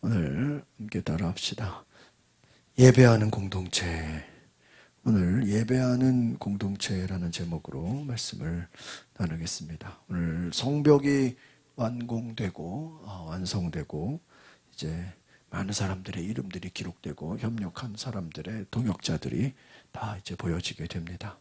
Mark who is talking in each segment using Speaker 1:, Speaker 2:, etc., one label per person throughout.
Speaker 1: 오늘 함께 따라합시다. 예배하는 공동체. 오늘 예배하는 공동체라는 제목으로 말씀을 나누겠습니다. 오늘 성벽이 완공되고 완성되고 이제 많은 사람들의 이름들이 기록되고 협력한 사람들의 동역자들이 다 이제 보여지게 됩니다.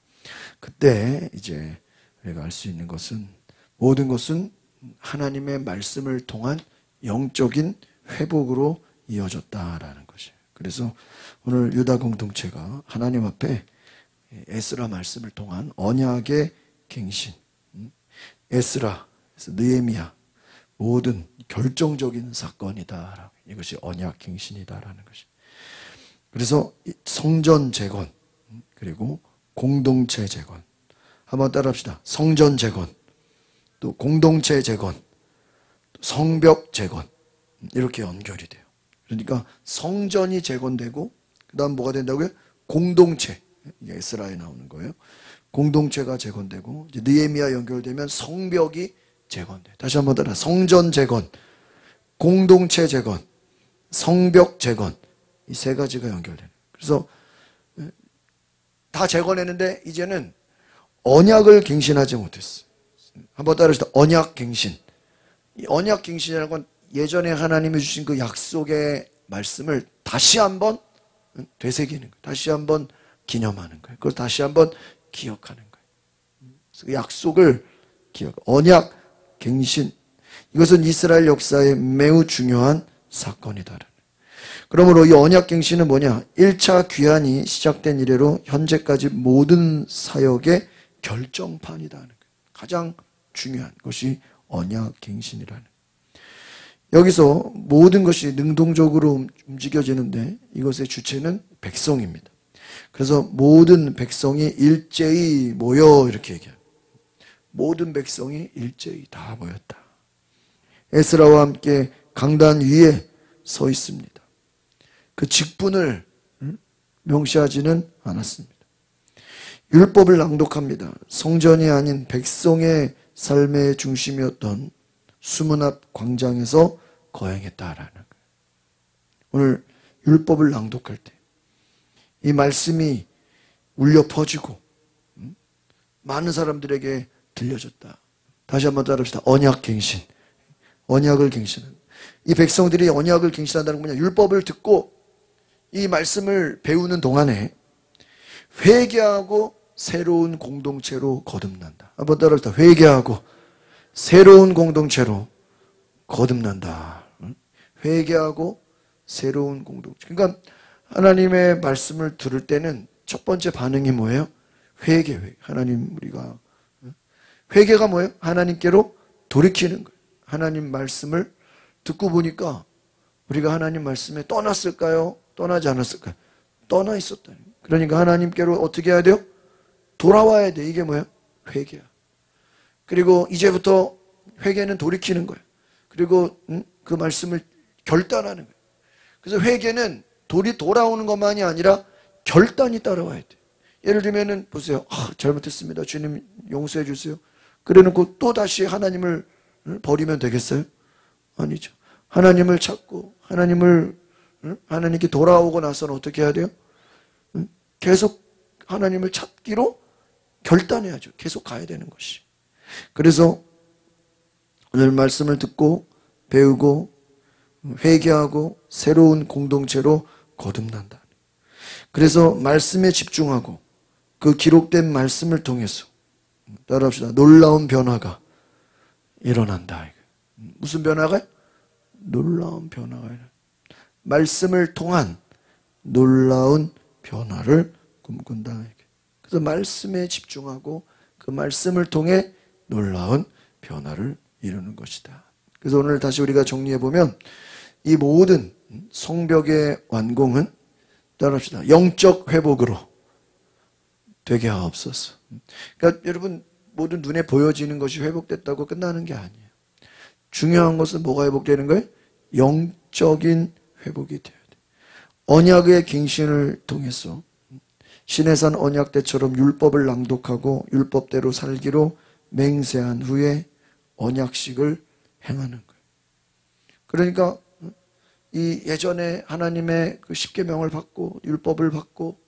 Speaker 1: 그때 이제 우리가 알 수 있는 것은 모든 것은 하나님의 말씀을 통한 영적인 회복으로 이어졌다라는 것이에요. 그래서 오늘 유다 공동체가 하나님 앞에 에스라 말씀을 통한 언약의 갱신, 에스라, 느헤미야 모든 결정적인 사건이다. 이것이 언약 갱신이다라는 것이. 그래서 성전 재건 그리고 공동체 재건. 한번 따라합시다. 성전 재건, 또 공동체 재건, 또 성벽 재건. 이렇게 연결이 돼요. 그러니까 성전이 재건되고 그 다음 뭐가 된다고요? 공동체. 이게 에스라에 나오는 거예요. 공동체가 재건되고 이제 느헤미야 연결되면 성벽이 재건돼요. 다시 한번 따라. 성전 재건, 공동체 재건, 성벽 재건. 이 세 가지가 연결되는. 그래서 다 재건했는데 이제는 언약을 갱신하지 못했어요. 한번 따라합시다. 언약 갱신. 이 언약 갱신이라는 건 예전에 하나님이 주신 그 약속의 말씀을 다시 한번 되새기는 거예요. 다시 한번 기념하는 거예요. 그걸 다시 한번 기억하는 거예요. 그 약속을 언약 갱신. 이것은 이스라엘 역사에 매우 중요한 사건이다. 그러므로 이 언약 갱신은 뭐냐? 1차 귀환이 시작된 이래로 현재까지 모든 사역의 결정판이다. 가장 중요한 것이 언약 갱신이라는. 여기서 모든 것이 능동적으로 움직여지는데 이것의 주체는 백성입니다. 그래서 모든 백성이 일제히 모여 이렇게 얘기해요. 모든 백성이 일제히 다 모였다. 에스라와 함께 강단 위에 서 있습니다. 그 직분을 명시하지는 않았습니다. 율법을 낭독합니다. 성전이 아닌 백성의 삶의 중심이었던 수문 앞 광장에서 거행했다라는 거예요. 오늘 율법을 낭독할 때 이 말씀이 울려 퍼지고 많은 사람들에게 들려졌다. 다시 한번 따라합시다. 언약 갱신. 언약을 갱신한. 이 백성들이 언약을 갱신한다는 건 뭐냐? 율법을 듣고 이 말씀을 배우는 동안에 회개하고 새로운 공동체로 거듭난다. 한번 따라합시다. 회개하고 새로운 공동체로 거듭난다. 회개하고 새로운 공동체. 그러니까 하나님의 말씀을 들을 때는 첫 번째 반응이 뭐예요? 회개. 하나님 우리가 회개가 뭐예요? 하나님께로 돌이키는 거예요. 하나님 말씀을 듣고 보니까 우리가 하나님 말씀에 떠났을까요? 떠나지 않았을까요? 떠나 있었다. 그러니까 하나님께로 어떻게 해야 돼요? 돌아와야 돼. 이게 뭐예요? 회개야. 그리고 이제부터 회개는 돌이키는 거예요. 그리고 그 말씀을 결단하는 거예요. 그래서 회개는 돌아오는 것만이 아니라 결단이 따라와야 돼. 예를 들면은 보세요. 잘못했습니다. 주님 용서해 주세요. 그래놓고 또 다시 하나님을 버리면 되겠어요? 아니죠. 하나님을 찾고 하나님께 돌아오고 나서는 어떻게 해야 돼요? 계속 하나님을 찾기로 결단해야죠. 계속 가야 되는 것이. 그래서 오늘 말씀을 듣고 배우고 회개하고 새로운 공동체로 거듭난다. 그래서 말씀에 집중하고 그 기록된 말씀을 통해서 따라합시다. 놀라운 변화가 일어난다. 무슨 변화가? 놀라운 변화가 일어난다. 말씀을 통한 놀라운 변화를 꿈꾼다. 그래서 말씀에 집중하고 그 말씀을 통해 놀라운 변화를 이루는 것이다. 그래서 오늘 다시 우리가 정리해보면 이 모든 성벽의 완공은 따라합시다. 영적 회복으로 되게 하옵소서. 그러니까 여러분 모든 눈에 보여지는 것이 회복됐다고 끝나는 게 아니에요. 중요한 것은 뭐가 회복되는 거예요? 영적인 회복이 되어야 돼요. 언약의 갱신을 통해서 시내산 언약 때처럼 율법을 낭독하고 율법대로 살기로 맹세한 후에 언약식을 행하는 거예요. 그러니까 이 예전에 하나님의 그 십계명을 받고 율법을 받고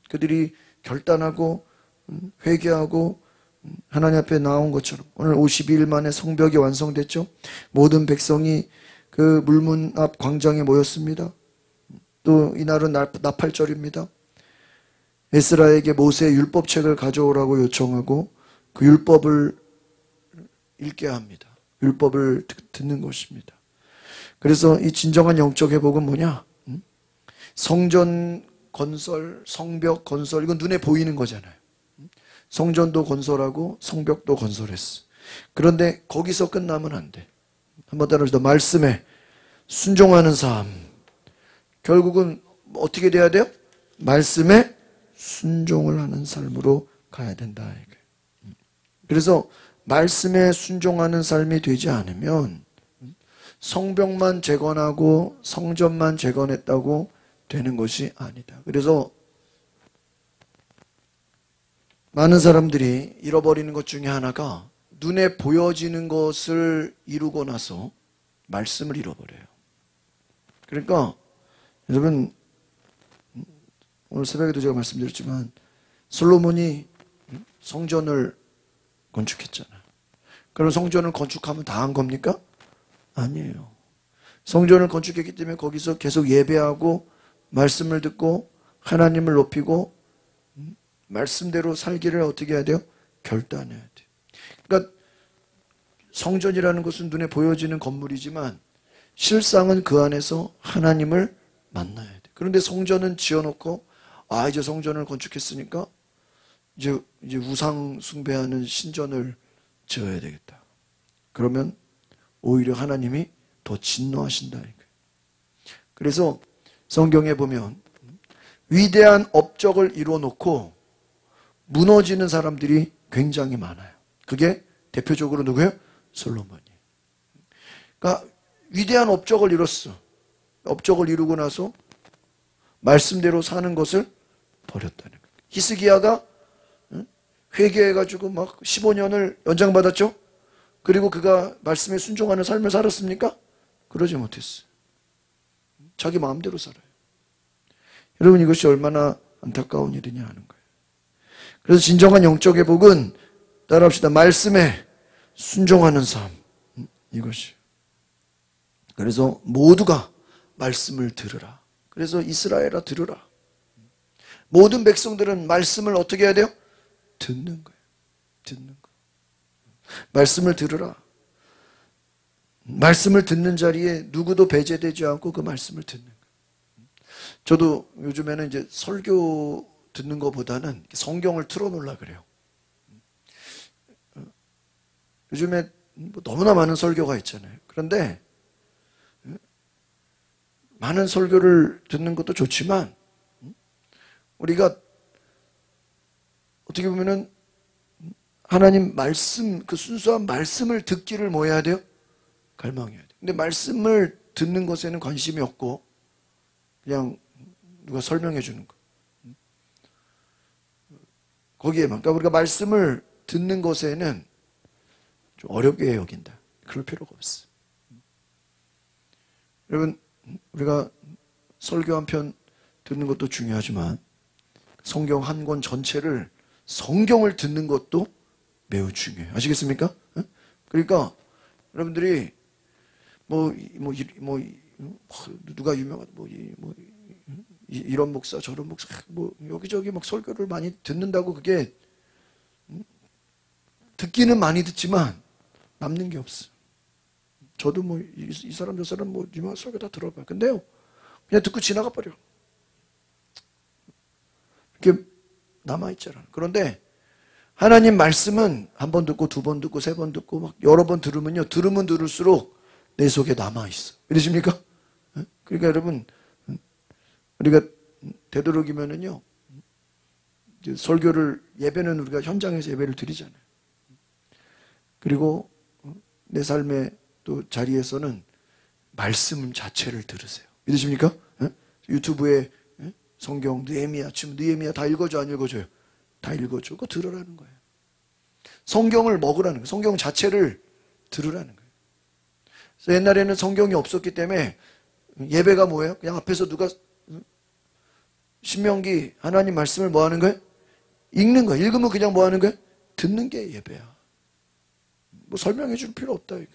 Speaker 1: 그들이 결단하고 회개하고 하나님 앞에 나온 것처럼 오늘 52일 만에 성벽이 완성됐죠. 모든 백성이 그 물문 앞 광장에 모였습니다. 또 이날은 나팔절입니다. 에스라에게 모세의 율법책을 가져오라고 요청하고 그 율법을 읽게 합니다. 율법을 듣는 것입니다. 그래서 이 진정한 영적 회복은 뭐냐? 성전 건설, 성벽 건설, 이건 눈에 보이는 거잖아요. 성전도 건설하고 성벽도 건설했어. 그런데 거기서 끝나면 안 돼. 한번 따라합시다. 말씀에 순종하는 삶. 결국은 어떻게 돼야 돼요? 말씀에 순종을 하는 삶으로 가야 된다. 그래서 말씀에 순종하는 삶이 되지 않으면 성벽만 재건하고 성전만 재건했다고 되는 것이 아니다. 그래서 많은 사람들이 잃어버리는 것 중에 하나가 눈에 보여지는 것을 이루고 나서 말씀을 잃어버려요. 그러니까 여러분 오늘 새벽에도 제가 말씀드렸지만 솔로몬이 성전을 건축했잖아요. 그럼 성전을 건축하면 다 한 겁니까? 아니에요. 성전을 건축했기 때문에 거기서 계속 예배하고 말씀을 듣고 하나님을 높이고 말씀대로 살기를 어떻게 해야 돼요? 결단해야 돼요. 그러니까 성전이라는 것은 눈에 보여지는 건물이지만 실상은 그 안에서 하나님을 만나야 돼요. 그런데 성전은 지어놓고 이제 성전을 건축했으니까 이제 우상 숭배하는 신전을 지어야 되겠다. 그러면 오히려 하나님이 더 진노하신다. 그래서 성경에 보면 위대한 업적을 이뤄놓고 무너지는 사람들이 굉장히 많아요. 그게 대표적으로 누구예요? 솔로몬이. 그러니까 위대한 업적을 이뤘어. 업적을 이루고 나서 말씀대로 사는 것을 버렸다는 거예요. 히스기야가 회개해가지고 막 15년을 연장받았죠? 그리고 그가 말씀에 순종하는 삶을 살았습니까? 그러지 못했어요. 자기 마음대로 살아요. 여러분 이것이 얼마나 안타까운 일이냐 하는 거예요. 그래서 진정한 영적 회복은 따라합시다. 말씀에 순종하는 삶. 이것이. 그래서 모두가 말씀을 들으라. 그래서 이스라엘아 들으라. 모든 백성들은 말씀을 어떻게 해야 돼요? 듣는 거예요. 듣는 거. 말씀을 들으라. 말씀을 듣는 자리에 누구도 배제되지 않고 그 말씀을 듣는 거예요. 저도 요즘에는 이제 설교 듣는 것보다는 성경을 틀어놓으려고 그래요. 요즘에 너무나 많은 설교가 있잖아요. 그런데 많은 설교를 듣는 것도 좋지만 우리가 어떻게 보면은 하나님 말씀, 그 순수한 말씀을 듣기를 뭐 해야 돼요? 갈망해야 돼요. 근데 말씀을 듣는 것에는 관심이 없고 그냥 누가 설명해 주는 거. 거기에만. 그러니까 우리가 말씀을 듣는 것에는 좀 어렵게 여긴다. 그럴 필요가 없어. 여러분, 우리가 설교 한 편 듣는 것도 중요하지만 성경 한 권 전체를 성경을 듣는 것도 매우 중요해요. 아시겠습니까? 그러니까 여러분들이 누가 유명한 이런 목사 저런 목사 여기저기 막 설교를 많이 듣는다고 그게 듣기는 많이 듣지만 남는 게 없어. 저도 이 사람 저 사람 유명한 설교 다 들어봐요. 근데요 그냥 듣고 지나가 버려. 이렇게 남아있잖아. 그런데 하나님 말씀은 한 번 듣고 두 번 듣고 세 번 듣고 막 여러 번 들으면요 들으면 들을수록 내 속에 남아있어. 그러십니까? 그러니까 여러분 우리가 되도록이면은요 설교를 예배는 우리가 현장에서 예배를 드리잖아요. 그리고 내 삶의 또 자리에서는 말씀 자체를 들으세요. 믿으십니까? 유튜브에 성경 느헤미야 지금 느헤미야 다 읽어줘 안 읽어줘요? 다 읽어줘. 그거 들으라는 거예요. 성경을 먹으라는 거예요. 성경 자체를 들으라는 거예요. 그래서 옛날에는 성경이 없었기 때문에 예배가 뭐예요? 그냥 앞에서 누가 신명기 하나님 말씀을 뭐 하는 거예요? 읽는 거예요. 읽으면 그냥 뭐 하는 거예요? 듣는 게 예배야. 뭐 설명해 줄 필요 없다 이게.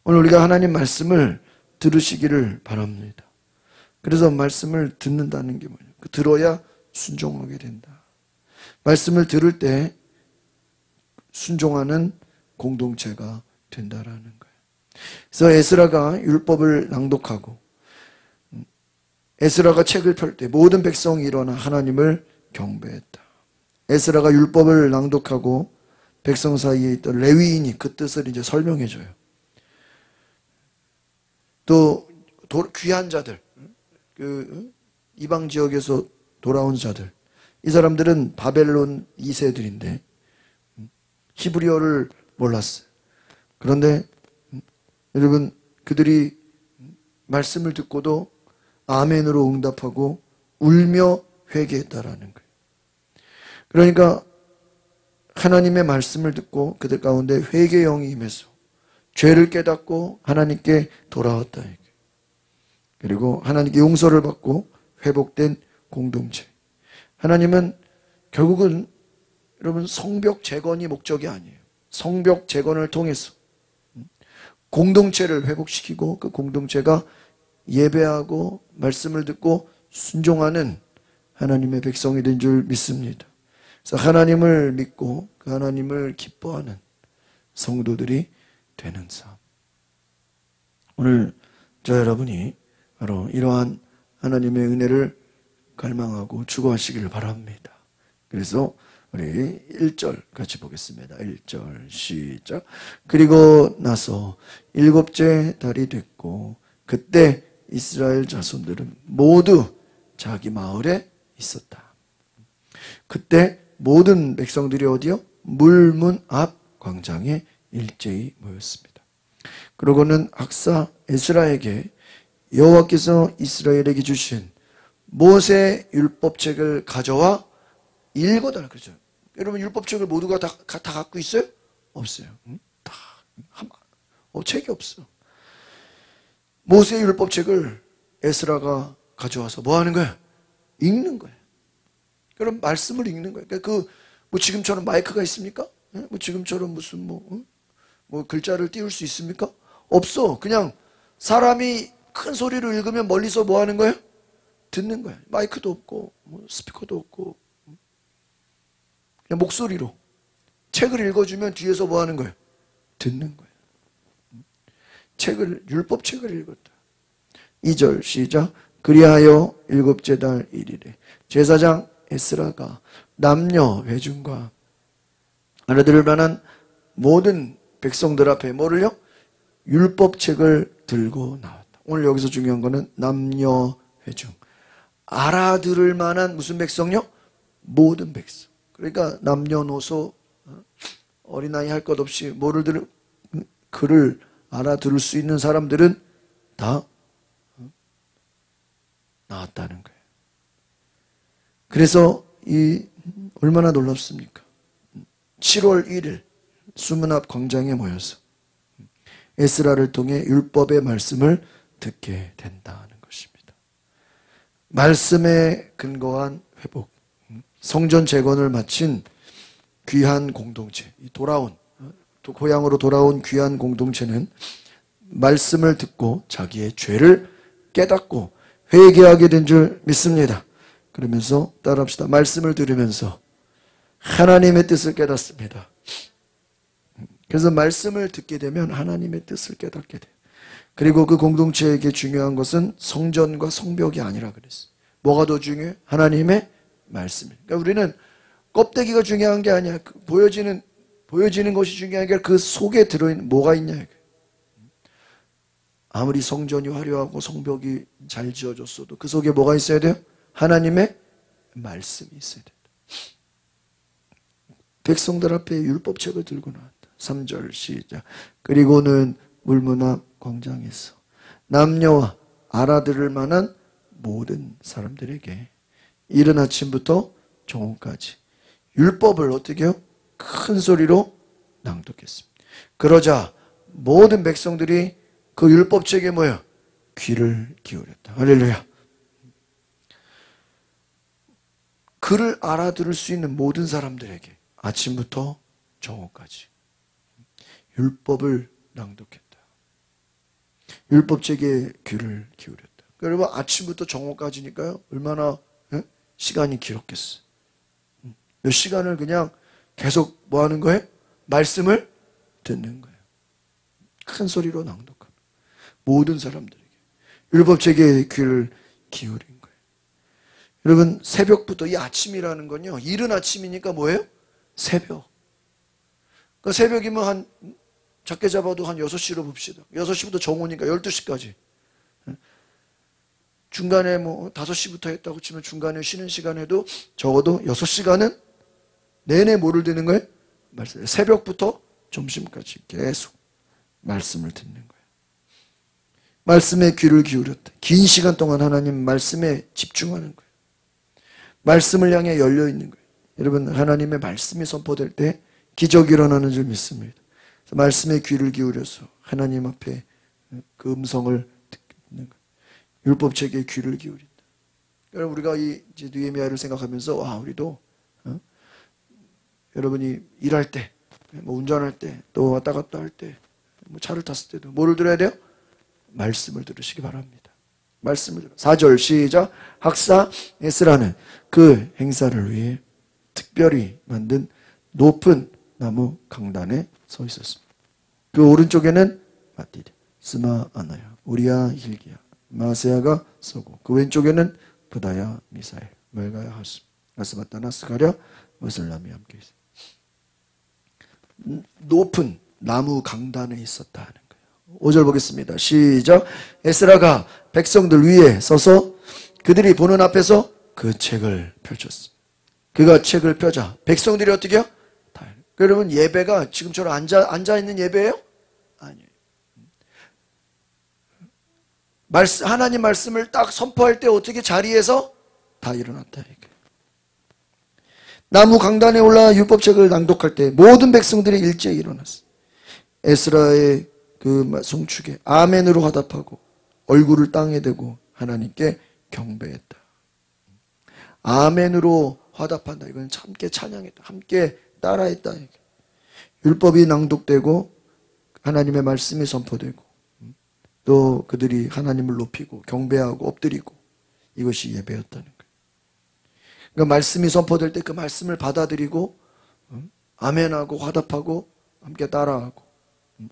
Speaker 1: 오늘 우리가 하나님 말씀을 들으시기를 바랍니다. 그래서 말씀을 듣는다는 게 뭐냐? 들어야 순종하게 된다. 말씀을 들을 때 순종하는 공동체가 된다라는 거예요. 그래서 에스라가 율법을 낭독하고 에스라가 책을 펼 때 모든 백성이 일어나 하나님을 경배했다. 에스라가 율법을 낭독하고 백성 사이에 있던 레위인이 그 뜻을 이제 설명해 줘요. 또 귀한 자들, 그 이방 지역에서 돌아온 자들, 이 사람들은 바벨론 2세들인데 히브리어를 몰랐어요. 그런데 여러분 그들이 말씀을 듣고도 아멘으로 응답하고 울며 회개했다라는 거예요. 그러니까 하나님의 말씀을 듣고 그들 가운데 회개의 영이 임해서 죄를 깨닫고 하나님께 돌아왔다. 그리고 하나님께 용서를 받고 회복된 공동체. 하나님은 결국은 여러분 성벽 재건이 목적이 아니에요. 성벽 재건을 통해서 공동체를 회복시키고 그 공동체가 예배하고 말씀을 듣고 순종하는 하나님의 백성이 된 줄 믿습니다. 그래서 하나님을 믿고 그 하나님을 기뻐하는 성도들이 되는 삶. 오늘 저 여러분이 바로 이러한 하나님의 은혜를 갈망하고 추구하시기를 바랍니다. 그래서 우리 1절 같이 보겠습니다. 1절 시작. 그리고 나서 7째 달이 됐고 그때 이스라엘 자손들은 모두 자기 마을에 있었다. 그때 모든 백성들이 어디요? 물문 앞 광장에 일제히 모였습니다. 그러고는 학사 에스라에게 여호와께서 이스라엘에게 주신 모세 율법책을 가져와 읽어달라 그러죠. 여러분 율법책을 모두가 다 갖고 있어요? 없어요. 다 책이 없어. 모세 율법책을 에스라가 가져와서 뭐 하는 거야? 읽는 거야. 그럼 말씀을 읽는 거야. 그러니까 뭐 지금처럼 마이크가 있습니까? 뭐 지금처럼 무슨 뭐 글자를 띄울 수 있습니까? 없어. 그냥 사람이 큰 소리로 읽으면 멀리서 뭐 하는 거예요? 듣는 거야. 마이크도 없고 뭐 스피커도 없고 그냥 목소리로 책을 읽어주면 뒤에서 뭐 하는 거예요? 듣는 거예요. 율법책을 읽었다. 2절 시작. 그리하여 7째 달 1일에 제사장 에스라가 남녀 회중과 알아들을 만한 모든 백성들 앞에 뭐를요? 율법책을 들고 나왔다. 오늘 여기서 중요한 거는 남녀 회중. 알아들을 만한 무슨 백성요? 모든 백성. 그러니까 남녀노소 어린아이 할 것 없이 글을 알아들을 수 있는 사람들은 다 나왔다는 거예요. 그래서 얼마나 놀랍습니까? 7월 1일 수문 앞 광장에 모여서 에스라를 통해 율법의 말씀을 듣게 된다는 것입니다. 말씀에 근거한 회복, 성전 재건을 마친 귀한 공동체, 고향으로 돌아온 귀한 공동체는 말씀을 듣고 자기의 죄를 깨닫고 회개하게 된 줄 믿습니다. 그러면서 따라합시다. 말씀을 들으면서 하나님의 뜻을 깨닫습니다. 그래서 말씀을 듣게 되면 하나님의 뜻을 깨닫게 돼요. 그리고 그 공동체에게 중요한 것은 성전과 성벽이 아니라 그랬어요. 뭐가 더 중요해요? 하나님의 말씀. 그러니까 우리는 껍데기가 중요한 게 아니야. 보여지는 것이 중요한 게 그 속에 들어있는 뭐가 있냐. 아무리 성전이 화려하고 성벽이 잘 지어졌어도 그 속에 뭐가 있어야 돼요? 하나님의 말씀이 있어야 된다. 백성들 앞에 율법책을 들고 나왔다. 3절 시작. 그리고는 물문 앞 광장에서 남녀와 알아들을 만한 모든 사람들에게 이른 아침부터 정오까지 율법을 어떻게 해요? 큰 소리로 낭독했습니다. 그러자 모든 백성들이 그 율법책에 뭐예요? 귀를 기울였다. 할렐루야. 그를 알아들을 수 있는 모든 사람들에게 아침부터 정오까지 율법을 낭독했다. 율법책에 귀를 기울였다. 여러분 아침부터 정오까지니까요. 얼마나 시간이 길었겠어. 몇 시간을 그냥 계속 뭐 하는 거예요? 말씀을 듣는 거예요. 큰 소리로 낭독하는 모든 사람들에게 율법책에 귀를 기울인 거예요. 여러분 새벽부터 이 아침이라는 건요. 이른 아침이니까 뭐예요? 새벽. 그러니까 새벽이면 한 작게 잡아도 한 6시로 봅시다. 6시부터 정오니까 12시까지. 중간에 뭐 5시부터 했다고 치면 중간에 쉬는 시간에도 적어도 6시간은 내내 뭐를 듣는 거예요? 말씀. 새벽부터 점심까지 계속 말씀을 듣는 거예요. 말씀에 귀를 기울였다. 긴 시간 동안 하나님 말씀에 집중하는 거예요. 말씀을 향해 열려 있는 거예요. 여러분 하나님의 말씀이 선포될 때 기적이 일어나는 줄 믿습니다. 그래서 말씀에 귀를 기울여서 하나님 앞에 그 음성을 듣는 거예요. 율법책에 귀를 기울인다. 여러분 우리가 이제 느헤미야를 생각하면서 와 우리도 여러분이 일할 때, 뭐 운전할 때, 또 왔다 갔다 할 때, 뭐 차를 탔을 때도 뭐를 들어야 돼요? 말씀을 들으시기 바랍니다. 말씀을 들어. 4절 시작. 학사 에스라는 그 행사를 위해 특별히 만든 높은 나무 강단에 서 있었습니다. 그 오른쪽에는 마띠리, 스마 아나야, 우리야 hil기야, 마세야가 서고 그 왼쪽에는 부다야 미사엘, 멜가야 하스, 아스바타나 스가랴, 머슬람이 함께 있어요. 높은 나무 강단에 있었다 하는 거예요. 5절 보겠습니다. 시작. 에스라가 백성들 위에 서서 그들이 보는 앞에서 그 책을 펼쳤습니다. 그가 책을 펴자 백성들이 어떻게 해요? 여러분 예배가 지금처럼 앉아있는 예배예요? 아니에요. 하나님 말씀을 딱 선포할 때 어떻게 자리에서 다 일어났다. 나무 강단에 올라 율법책을 낭독할 때 모든 백성들이 일제히 일어났어요. 에스라의 그 송축에 아멘으로 화답하고 얼굴을 땅에 대고 하나님께 경배했다. 아멘으로 화답한다. 이건 함께 찬양했다. 함께 따라했다. 율법이 낭독되고 하나님의 말씀이 선포되고 또 그들이 하나님을 높이고 경배하고 엎드리고 이것이 예배였다는 거예요. 그러니까 말씀이 선포될 때 그 말씀을 받아들이고 아멘하고 화답하고 함께 따라하고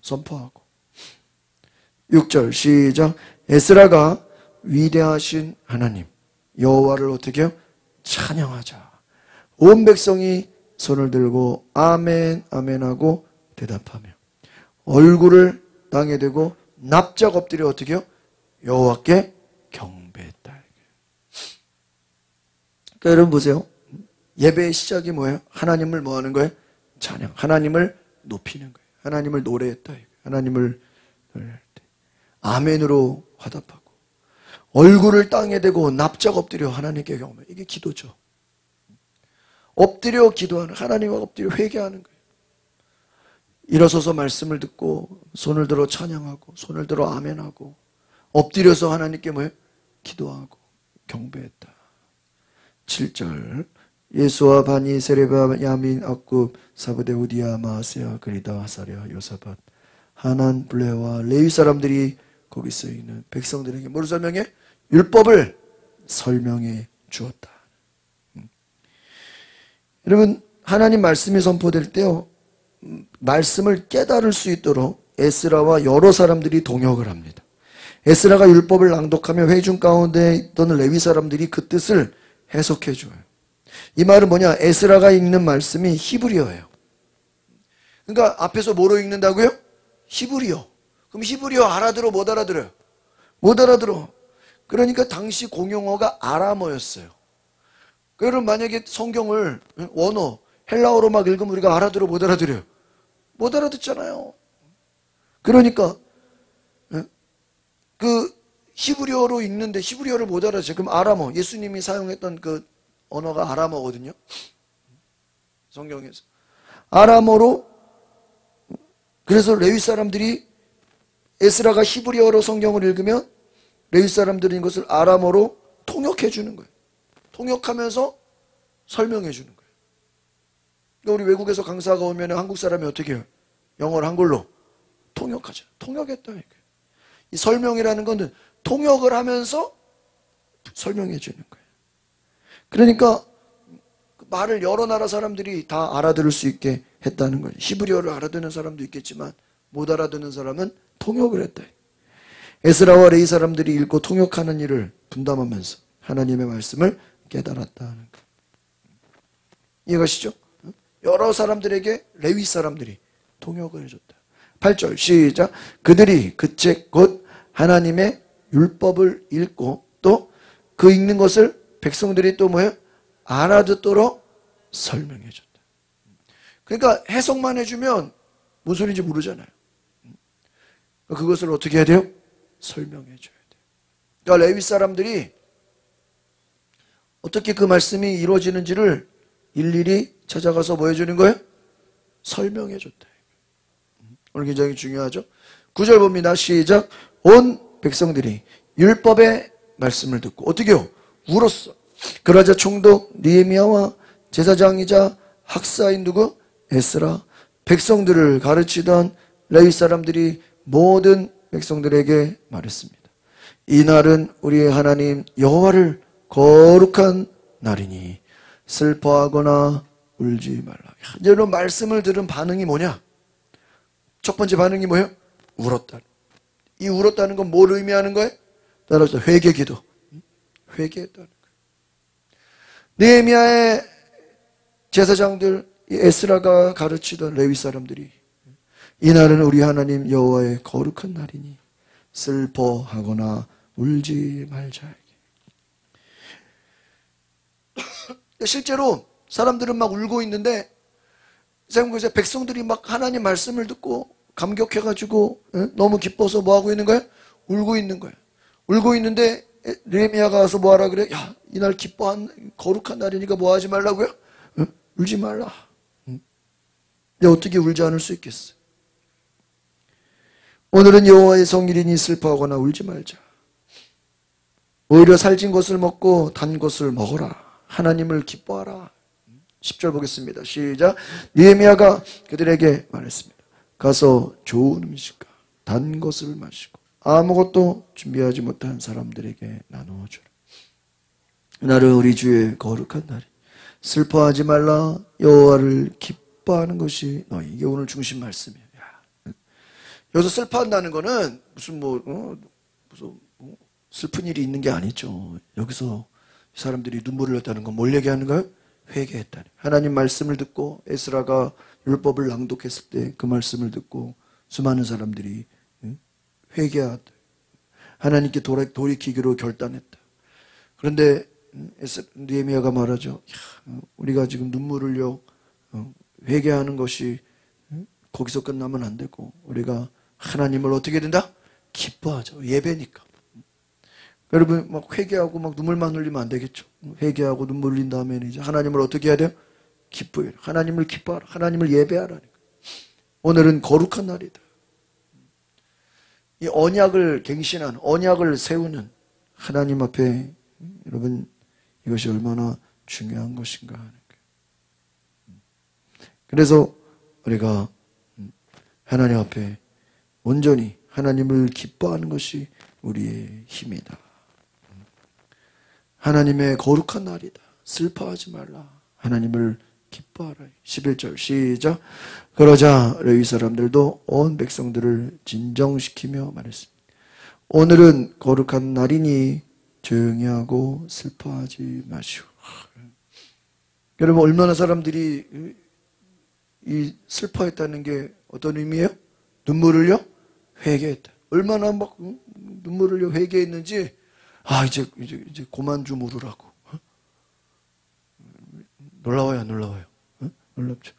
Speaker 1: 선포하고 6절 시작. 에스라가 위대하신 하나님 여호와를 어떻게 해요? 찬양하자. 온 백성이 손을 들고 아멘 아멘하고 대답하며 얼굴을 땅에 대고 납작 엎드려 어떻게 해요? 여호와께 경배했다. 그러니까 여러분 보세요. 예배의 시작이 뭐예요? 하나님을 뭐 하는 거예요? 찬양. 하나님을 높이는 거예요. 하나님을 노래했다. 하나님을 노래할 때 아멘으로 화답하고 얼굴을 땅에 대고 납작 엎드려 하나님께 경배. 이게 기도죠. 엎드려 기도하는, 하나님과 엎드려 회개하는 거예요. 일어서서 말씀을 듣고 손을 들어 찬양하고 손을 들어 아멘하고 엎드려서 하나님께 뭐예요? 기도하고 경배했다. 7절 예수와 바니 세레바 야민 악굽 사브데 우디야 마아세야 그리다 하사랴 요사밧 하난 블레와 레위 사람들이 거기 서 있는 백성들에게 뭐를 설명해? 율법을 설명해 주었다. 여러분 하나님 말씀이 선포될 때요 말씀을 깨달을 수 있도록 에스라와 여러 사람들이 동역을 합니다. 에스라가 율법을 낭독하며 회중 가운데 있던 레위 사람들이 그 뜻을 해석해 줘요. 이 말은 뭐냐? 에스라가 읽는 말씀이 히브리어예요. 그러니까 앞에서 뭐로 읽는다고요? 히브리어. 그럼 히브리어 알아들어? 못 알아들어요? 못 알아들어. 그러니까 당시 공용어가 아람어였어요. 여러분 만약에 성경을 원어 헬라어로 막 읽으면 우리가 알아들어? 못 알아들어요? 못 알아듣잖아요. 그러니까 그 히브리어로 읽는데 히브리어를 못 알아듣죠. 그럼 아람어, 예수님이 사용했던 그 언어가 아람어거든요. 성경에서. 아람어로 그래서 레위 사람들이 에스라가 히브리어로 성경을 읽으면 레위 사람들은 이것을 아람어로 통역해 주는 거예요. 통역하면서 설명해 주는 거예요. 그러니까 우리 외국에서 강사가 오면 한국 사람이 어떻게 해요? 영어를 한글로 통역하죠. 통역했다. 이 설명이라는 것은 통역을 하면서 설명해 주는 거예요. 그러니까 말을 여러 나라 사람들이 다 알아들을 수 있게 했다는 거예요. 히브리어를 알아듣는 사람도 있겠지만 못 알아듣는 사람은 통역을 했다. 에스라와 레위 사람들이 읽고 통역하는 일을 분담하면서 하나님의 말씀을 깨달았다는 거예요. 이해가시죠? 여러 사람들에게 레위 사람들이 통역을 해줬다. 8절 시작. 그들이 그 책 곧 하나님의 율법을 읽고 또 그 읽는 것을 백성들이 또 뭐예요? 알아듣도록 설명해 줬다. 그러니까 해석만 해주면 무슨 소리인지 모르잖아요. 그것을 어떻게 해야 돼요? 설명해 줘야 돼요. 그러니까 레위 사람들이 어떻게 그 말씀이 이루어지는지를 일일이 찾아가서 뭐 해주는 거예요? 설명해 줬다. 오늘 굉장히 중요하죠. 9절 봅니다. 시작. 온 백성들이 율법의 말씀을 듣고 어떻게 해요? 울었어. 그러자 총독 느헤미야와 제사장이자 학사인 누구? 에스라, 백성들을 가르치던 레위 사람들이 모든 백성들에게 말했습니다. 이 날은 우리의 하나님 여호와를 거룩한 날이니 슬퍼하거나 울지 말라. 이런 말씀을 들은 반응이 뭐냐? 첫 번째 반응이 뭐예요? 울었다. 이 울었다는 건 뭘 의미하는 거예요? 따라서 회개기도. 회개했다는 거예요. 느헤미야의 제사장들, 에스라가 가르치던 레위 사람들이 이 날은 우리 하나님 여호와의 거룩한 날이니 슬퍼하거나 울지 말자. 실제로 사람들은 막 울고 있는데 백성들이 막 하나님 말씀을 듣고 감격해가지고 너무 기뻐서 뭐 하고 있는 거예요? 울고 있는 거예요. 울고 있는데 느헤미야가 와서 뭐 하라 그래? 야, 이날 기뻐한 거룩한 날이니까 뭐 하지 말라고요? 울지 말라. 근데 어떻게 울지 않을 수 있겠어요? 오늘은 여호와의 성일이니 슬퍼하거나 울지 말자. 오히려 살찐 것을 먹고 단 것을 먹어라. 하나님을 기뻐하라. 10절 보겠습니다. 시작. 느헤미야가 그들에게 말했습니다. 가서 좋은 음식과 단 것을 마시고 아무것도 준비하지 못한 사람들에게 나누어 주라. 날은 우리 주의 거룩한 날이 슬퍼하지 말라. 여호와를 기뻐하는 것이 너희. 이게 오늘 중심 말씀이에요. 여기서 슬퍼한다는 거는 무슨 슬픈 일이 있는 게 아니죠. 여기서 사람들이 눈물을 흘렸다는 건 뭘 얘기하는 거예요? 회개했다는. 하나님 말씀을 듣고 에스라가 율법을 낭독했을 때 그 말씀을 듣고 수많은 사람들이 회개하다. 하나님께 돌이키기로 결단했다. 그런데 느헤미야가 말하죠. 우리가 지금 눈물을 흘려 회개하는 것이 거기서 끝나면 안 되고 우리가 하나님을 어떻게 된다? 기뻐하죠. 예배니까. 여러분 막 회개하고 막 눈물만 흘리면 안 되겠죠. 회개하고 눈물 흘린 다음에는 이제 하나님을 어떻게 해야 돼요? 기뻐해요. 하나님을 기뻐하라. 하나님을 예배하라니까. 오늘은 거룩한 날이다. 이 언약을 갱신한, 언약을 세우는 하나님 앞에 여러분 이것이 얼마나 중요한 것인가 하는 거예요. 그래서 우리가 하나님 앞에 온전히 하나님을 기뻐하는 것이 우리의 힘이다. 하나님의 거룩한 날이다. 슬퍼하지 말라. 하나님을 기뻐하라. 11절 시작. 그러자 레위 사람들도 온 백성들을 진정시키며 말했습니다. 오늘은 거룩한 날이니 조용히 하고 슬퍼하지 마시오. 여러분 얼마나 사람들이 이 슬퍼했다는 게 어떤 의미예요? 눈물을 흘려 회개했다. 얼마나 막 눈물을 흘려 회개했는지 이제 그만 좀 울으라고. 놀라워요, 안 놀라워요? 놀랍죠.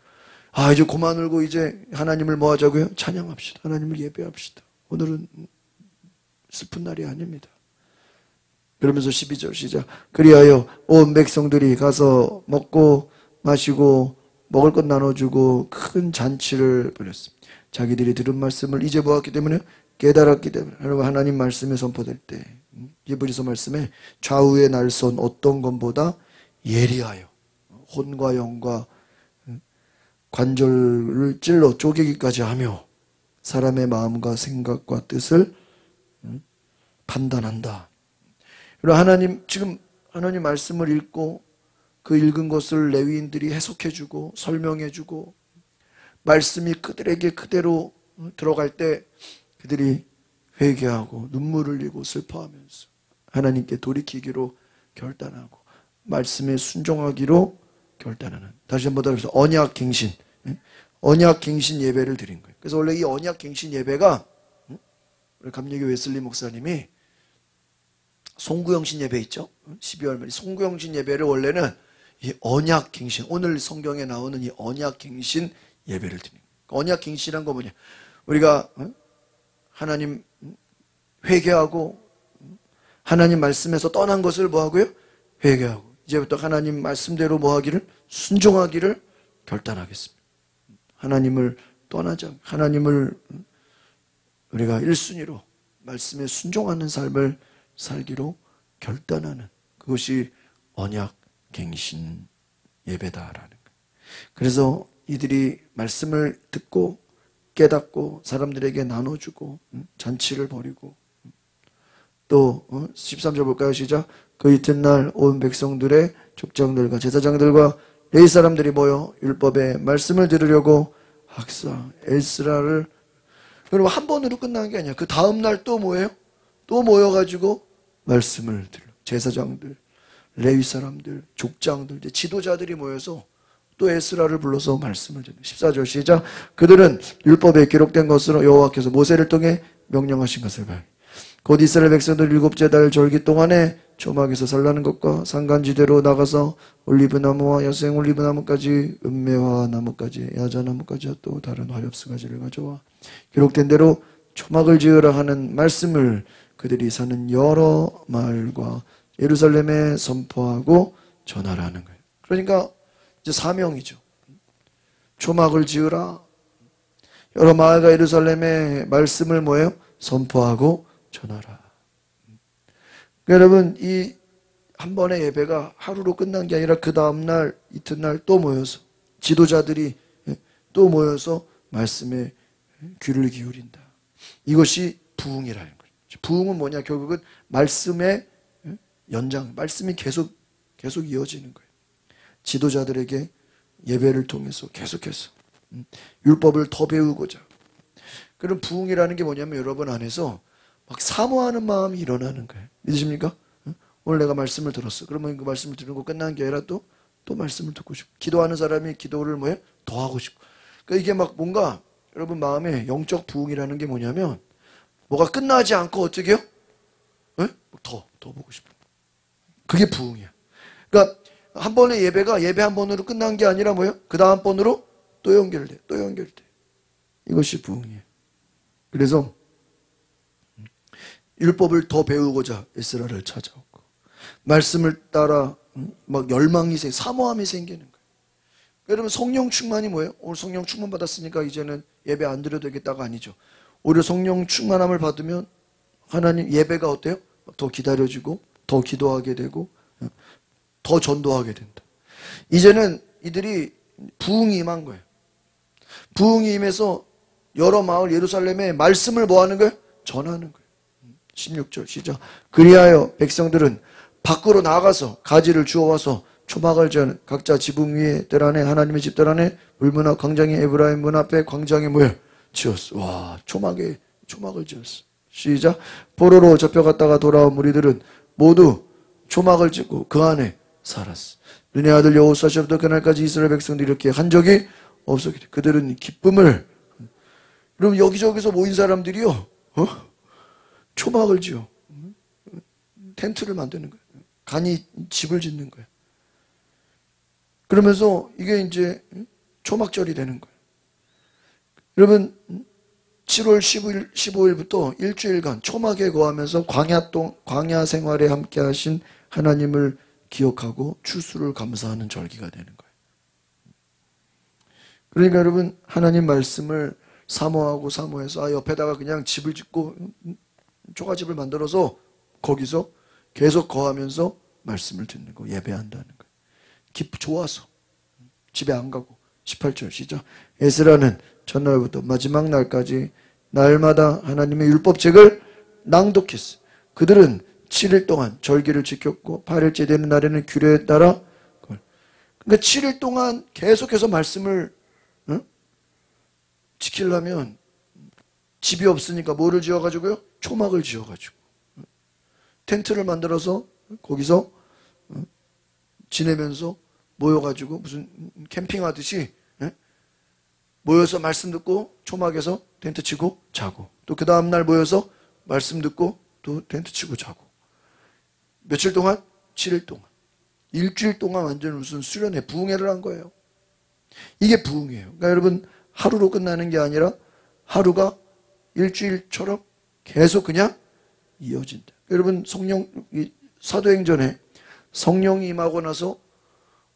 Speaker 1: 이제 그만 울고 이제 하나님을 뭐 하자고요? 찬양합시다. 하나님을 예배합시다. 오늘은 슬픈 날이 아닙니다. 그러면서 12절 시작. 그리하여 온 백성들이 가서 먹고 마시고 먹을 것 나눠주고 큰 잔치를 벌였습니다. 자기들이 들은 말씀을 이제 보았기 때문에 깨달았기 때문에 여러분 하나님 말씀에 선포될 때 히브리서 말씀에 좌우의 날선 어떤 것보다 예리하여 혼과 영과 관절을 찔러 쪼개기까지 하며 사람의 마음과 생각과 뜻을 판단한다. 그리고 하나님 지금 하나님 말씀을 읽고 그 읽은 것을 레위인들이 해석해주고 설명해주고 말씀이 그들에게 그대로 들어갈 때 그들이 회개하고 눈물을 흘리고 슬퍼하면서 하나님께 돌이키기로 결단하고 말씀에 순종하기로 결단하는, 다시 한번 더 언약갱신, 언약갱신 예배를 드린 거예요. 그래서 원래 이 언약갱신 예배가 우리 감리교 웨슬리 목사님이 송구영신 예배 있죠? 12월 말 송구영신 예배를 원래는 이 언약갱신, 오늘 성경에 나오는 이 언약갱신 예배를 드린 거예요. 언약갱신이란 거 뭐냐? 우리가 하나님 회개하고 하나님 말씀에서 떠난 것을 뭐하고요? 회개하고 이제부터 하나님 말씀대로 뭐하기를? 순종하기를 결단하겠습니다. 하나님을 떠나자, 하나님을 우리가 1순위로 말씀에 순종하는 삶을 살기로 결단하는, 그것이 언약갱신 예배다라는 거예요. 그래서 이들이 말씀을 듣고 깨닫고 사람들에게 나눠주고 잔치를 벌이고 또 13절 볼까요? 시작. 그 이튿날 온 백성들의 족장들과 제사장들과 레위 사람들이 모여 율법의 말씀을 들으려고 학사 에스라를, 여러분 한 번으로 끝난 게 아니야. 그 다음날 또 뭐예요? 또 모여가지고 말씀을 들려. 제사장들, 레위 사람들, 족장들, 지도자들이 모여서 또 에스라를 불러서 말씀을 듣는. 14절 시작. 그들은 율법에 기록된 것으로 여호와께서 모세를 통해 명령하신 것을 봐요. 곧 이스라엘 백성들 7째 달 절기 동안에 조막에서 살라는 것과 산간지대로 나가서 올리브나무와 여생 올리브나무까지 은매화 나무까지 야자나무까지 또 다른 화엽수가지를 가져와 기록된 대로 초막을 지으라 하는 말씀을 그들이 사는 여러 마을과 예루살렘에 선포하고 전하라는 거예요. 그러니까 이제 사명이죠. 초막을 지으라. 여러 마을과 예루살렘에 말씀을 뭐예요? 선포하고 전하라. 여러분 이 한 번의 예배가 하루로 끝난 게 아니라 그 다음날 이튿날 또 모여서 지도자들이 또 모여서 말씀에 귀를 기울인다. 이것이 부흥이라는 거예요. 부흥은 뭐냐? 결국은 말씀의 연장, 말씀이 계속 이어지는 거예요. 지도자들에게 예배를 통해서 계속해서 율법을 더 배우고자. 그런 부흥이라는 게 뭐냐면 여러분 안에서 막 사모하는 마음이 일어나는 거예요. 믿으십니까? 오늘 내가 말씀을 들었어. 그러면 그 말씀을 들은 거 끝난 게 아니라 또 말씀을 듣고 싶고, 기도하는 사람이 기도를 뭐예요? 더 하고 싶고. 그러니까 이게 막 뭔가 여러분 마음에 영적 부흥이라는 게 뭐냐면 뭐가 끝나지 않고 어떻게 해요? 더 보고 싶어. 그게 부흥이야. 그러니까 한 번의 예배가 예배 한 번으로 끝난 게 아니라 뭐예요? 그 다음 번으로 또 연결돼. 이것이 부흥이에요. 그래서 율법을 더 배우고자 에스라를 찾아오고 말씀을 따라 막 열망이 사모함이 생기는 거예요. 여러분 성령 충만이 뭐예요? 오늘 성령 충만 받았으니까 이제는 예배 안 드려도 되겠다가 아니죠. 오히려 성령 충만함을 받으면 하나님 예배가 어때요? 더 기다려지고 더 기도하게 되고 더 전도하게 된다. 이제는 이들이 부흥이 임한 거예요. 부흥이 임해서 여러 마을 예루살렘에 말씀을 뭐 하는 거예요? 전하는 거예요. 16절 시작. 그리하여 백성들은 밖으로 나가서 가지를 주워와서 초막을 지은 각자 지붕 위에 뜰 안에 하나님의 집 뜰 안에 물문 앞 광장에 에브라임 문 앞에 광장에 뭐예요? 지었어. 와, 초막을 지었어. 시작. 포로로 접혀갔다가 돌아온 무리들은 모두 초막을 짓고 그 안에 살았어. 눈의 아들 여호사시부터 그날까지 이스라엘 백성들이 이렇게 한 적이 없었기 때문에 그들은 기쁨을. 그럼 여기저기서 모인 사람들이요, 초막을 지어 텐트를 만드는 거예요. 간이 집을 짓는 거예요. 그러면서 이게 이제 초막절이 되는 거예요. 여러분 7월 15일부터 일주일간 초막에 거하면서 광야 생활에 함께 하신 하나님을 기억하고 추수를 감사하는 절기가 되는 거예요. 그러니까 여러분 하나님 말씀을 사모하고 사모해서 옆에다가 그냥 집을 짓고 초가집을 만들어서 거기서 계속 거하면서 말씀을 듣는 거, 예배한다는 거. 좋아서 집에 안 가고. 18절 시작. 에스라는 전날부터 마지막 날까지 날마다 하나님의 율법책을 낭독했어. 그들은 7일 동안 절기를 지켰고 8일째 되는 날에는 규례에 따라, 그러니까 7일 동안 계속해서 말씀을 지키려면 집이 없으니까 뭐를 지어가지고요? 초막을 지어가지고 텐트를 만들어서 거기서 지내면서 모여가지고 무슨 캠핑하듯이 모여서 말씀 듣고 초막에서 텐트 치고 자고, 또 그 다음날 모여서 말씀 듣고 또 텐트 치고 자고. 며칠 동안? 7일 동안. 일주일 동안 완전 무슨 수련회, 부흥회를 한 거예요. 이게 부흥이에요. 그러니까 여러분, 하루로 끝나는 게 아니라 하루가 일주일처럼 계속 그냥 이어진다. 여러분, 사도행전에 성령이 임하고 나서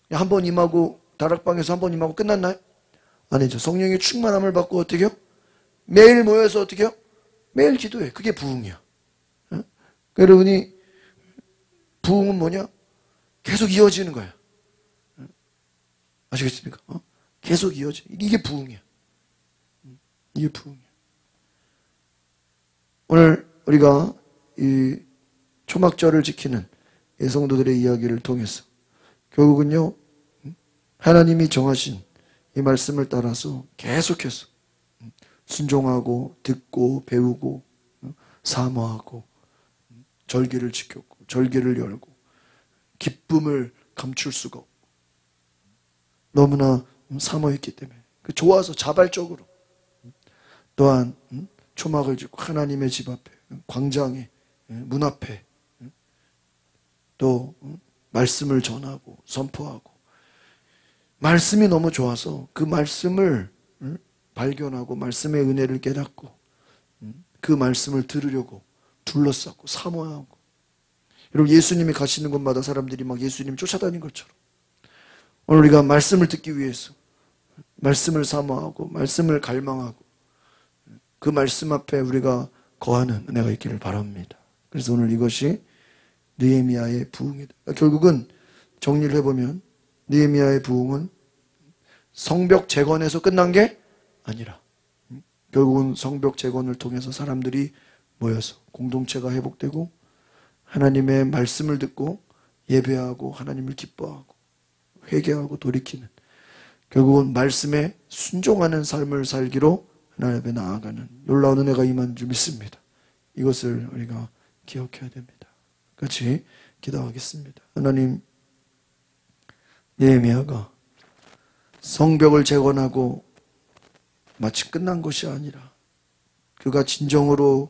Speaker 1: 한 번 임하고 다락방에서 한 번 임하고 끝났나요? 아니죠. 성령의 충만함을 받고 어떻게 해요? 매일 모여서 어떻게 해요? 매일 기도해. 그게 부흥이야. 그러니까 여러분이 부흥은 뭐냐? 계속 이어지는 거야. 아시겠습니까? 계속 이어져. 이게 부흥이야. 이게 부흥이야. 오늘 우리가 이 초막절을 지키는 성도들의 이야기를 통해서 결국은요, 하나님이 정하신 이 말씀을 따라서 계속해서 순종하고 듣고 배우고 사모하고 절기를 지켰고 절기를 열고 기쁨을 감출 수가 없고 너무나 사모했기 때문에 좋아서 자발적으로 또한 초막을 짓고 하나님의 집 앞에, 광장에, 문 앞에 또 말씀을 전하고 선포하고, 말씀이 너무 좋아서 그 말씀을 발견하고 말씀의 은혜를 깨닫고 그 말씀을 들으려고 둘러싸고 사모하고. 여러분, 예수님이 가시는 곳마다 사람들이 막 예수님 쫓아다닌 것처럼 오늘 우리가 말씀을 듣기 위해서 말씀을 사모하고 말씀을 갈망하고 그 말씀 앞에 우리가 거하는 은혜가 있기를 바랍니다. 그래서 오늘 이것이 느헤미야의 부흥이다. 결국은 정리를 해보면 느헤미야의 부흥은 성벽 재건에서 끝난 게 아니라 결국은 성벽 재건을 통해서 사람들이 모여서 공동체가 회복되고 하나님의 말씀을 듣고 예배하고 하나님을 기뻐하고 회개하고 돌이키는, 결국은 말씀에 순종하는 삶을 살기로 하나님 앞에 나아가는 놀라운 은혜가 임한 줄 믿습니다. 이것을 우리가 기억해야 됩니다. 같이 기도하겠습니다. 하나님, 느헤미야가 성벽을 재건하고 마치 끝난 것이 아니라 그가 진정으로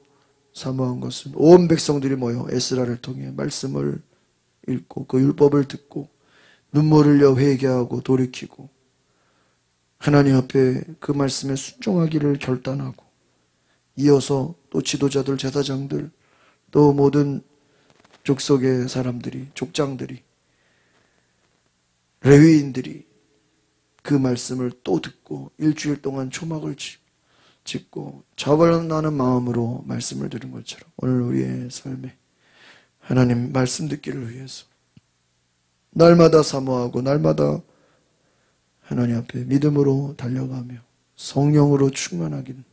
Speaker 1: 사모한 것은 온 백성들이 모여 에스라를 통해 말씀을 읽고 그 율법을 듣고 눈물을 흘려 회개하고 돌이키고 하나님 앞에 그 말씀에 순종하기를 결단하고, 이어서 또 지도자들, 제사장들, 또 모든 족속의 사람들이, 족장들이, 레위인들이 그 말씀을 또 듣고 일주일 동안 초막을 짓고 자발나는 마음으로 말씀을 들은 것처럼 오늘 우리의 삶에 하나님 말씀 듣기를 위해서 날마다 사모하고 날마다 하나님 앞에 믿음으로 달려가며 성령으로 충만하기는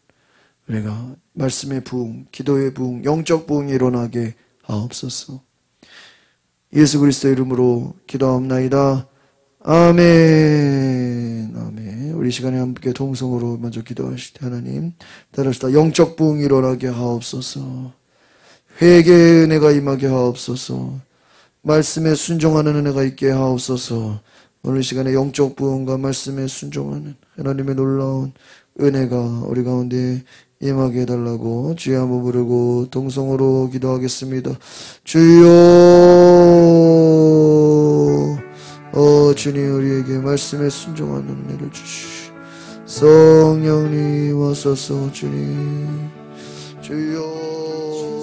Speaker 1: 우리가 말씀의 부흥, 기도의 부흥, 영적 부흥이 일어나게 하옵소서. 예수 그리스도의 이름으로 기도하옵나이다. 아멘. 아멘. 우리 시간에 함께 동성으로 먼저 기도하실 때 하나님 따라서 영적 부흥이 일어나게 하옵소서. 회개의 은혜가 임하게 하옵소서. 말씀에 순종하는 은혜가 있게 하옵소서. 오늘 시간에 영적 부흥과 말씀에 순종하는 하나님의 놀라운 은혜가 우리 가운데 임하게 해달라고 주여 한번 부르고 동성으로 기도하겠습니다. 주여, 주님 우리에게 말씀에 순종하는 은혜를 주시오. 성령님 와소서. 주님, 주여.